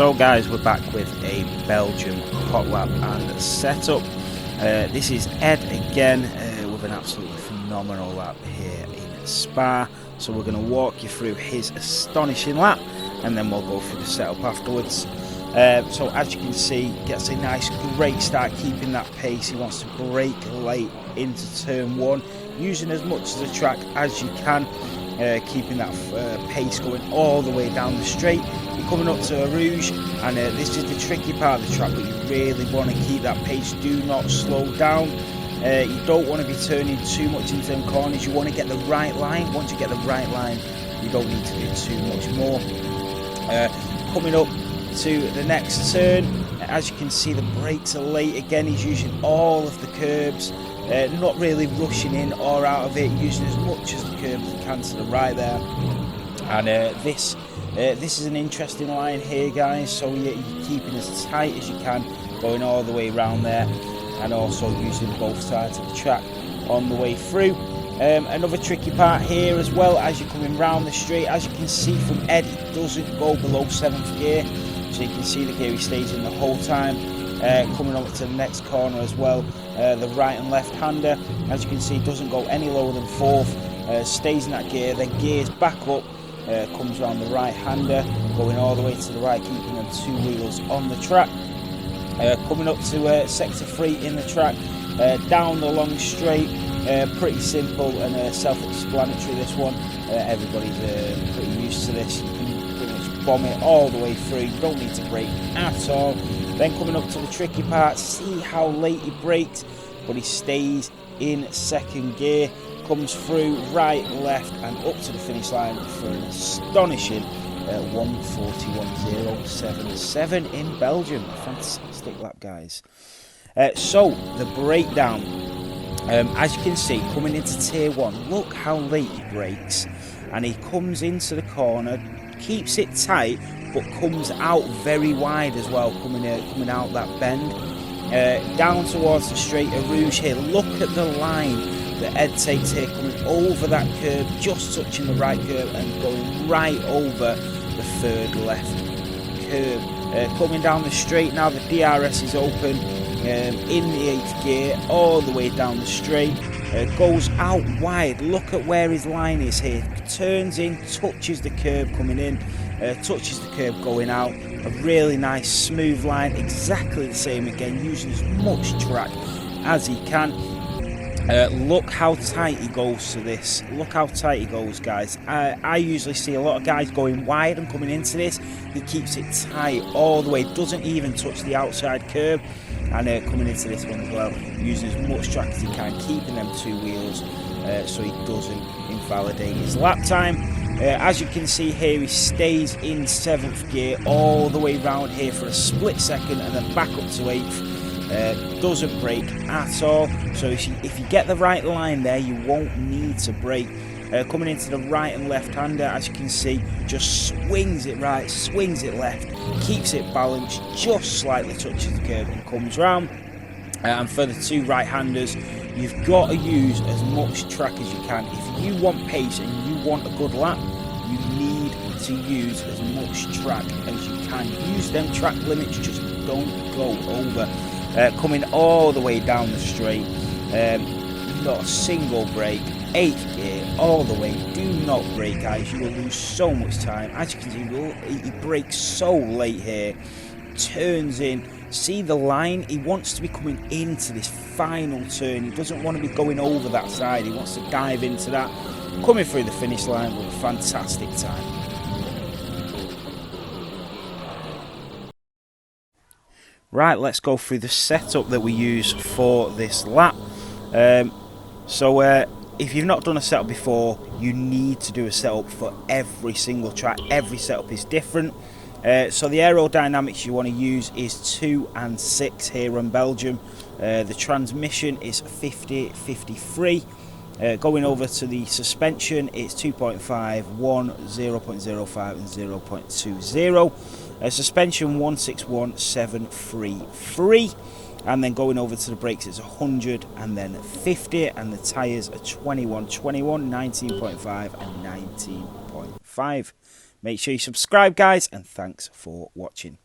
So guys, we're back with a Belgium hot lap and setup. This is Ed again with an absolutely phenomenal lap here in Spa. So we're going to walk you through his astonishing lap and then we'll go through the setup afterwards. So as you can see, gets a nice great start, keeping that pace. He wants to brake late into turn one, using as much of the track as you can, keeping that pace going all the way down the straight. You're coming up to a Rouge, and this is the tricky part of the track, but you really want to keep that pace. Do not slow down. You don't want to be turning too much into them corners. You want to get the right line. Once you get the right line, you don't need to do too much more. Coming up to the next turn, as you can see, the brakes are late again. He's using all of the curbs, not really rushing in or out of it, using as much as the curbs as he can to the right there. And this is an interesting line here, guys, so you're keeping as tight as you can, going all the way around there, and also using both sides of the track on the way through. Another tricky part here as well, as you're coming round the straight, as you can see from Ed, it doesn't go below 7th gear, so you can see the gear he stays in the whole time. Coming over to the next corner as well, the right and left hander, as you can see, doesn't go any lower than 4th, stays in that gear, then gears back up, comes around the right hander, going all the way to the right, keeping them two wheels on the track. Coming up to sector 3 in the track, down the long straight, pretty simple and self-explanatory this one. Everybody's pretty used to this. You can pretty much bomb it all the way through, you don't need to brake at all. Then coming up to the tricky part, see how late he brakes, but he stays in 2nd gear, comes through right, left and up to the finish line for an astonishing 1:41.077 in Belgium. A fantastic lap, guys. So the breakdown, as you can see, coming into tier 1, look how late he brakes, and he comes into the corner, keeps it tight, but comes out very wide as well, coming out that bend, down towards the straight, a Rouge here. Look at the line that Ed takes here, coming over that curb, just touching the right curb and going right over the 3rd left curb. Coming down the straight now, the DRS is open, in the 8th gear, all the way down the straight, goes out wide. Look at where his line is here, turns in, touches the curb coming in, touches the curb going out. A really nice smooth line, exactly the same again, using as much track as he can. Look how tight he goes to this. Look how tight he goes, guys. I usually see a lot of guys going wide and coming into this. He keeps it tight all the way, doesn't even touch the outside curb. And coming into this one as well, using as much track as he can, keeping them two wheels so he doesn't invalidate his lap time. As you can see here, he stays in 7th gear all the way round here for a split second and then back up to 8th. Doesn't brake at all, so if you get the right line there, you won't need to brake. Coming into the right and left hander, as you can see, just swings it right, swings it left, keeps it balanced, just slightly touches the curb and comes round. And for the two right handers, you've got to use as much track as you can. If you want pace and you want a good lap, you need to use as much track as you can. Use them track limits, just don't go over. Coming all the way down the straight, not a single brake, 8th gear all the way. Do not brake, guys, you will lose so much time. As you can see, he brakes so late here, turns in, see the line, he wants to be coming into this final turn, he doesn't want to be going over that side, he wants to dive into that, coming through the finish line with a fantastic time. Right, let's go through the setup that we use for this lap. If you've not done a setup before, you need to do a setup for every single track. Every setup is different. So the aerodynamics you want to use is 2 and 6 here in Belgium. The transmission is 50-53. Going over to the suspension, it's 2.5, 1, 0.05 and 0.20. Suspension 161,733. And then going over to the brakes, it's 100 and then 50, and the tyres are 21, 19.5 and 19.5. Make sure you subscribe, guys, and thanks for watching.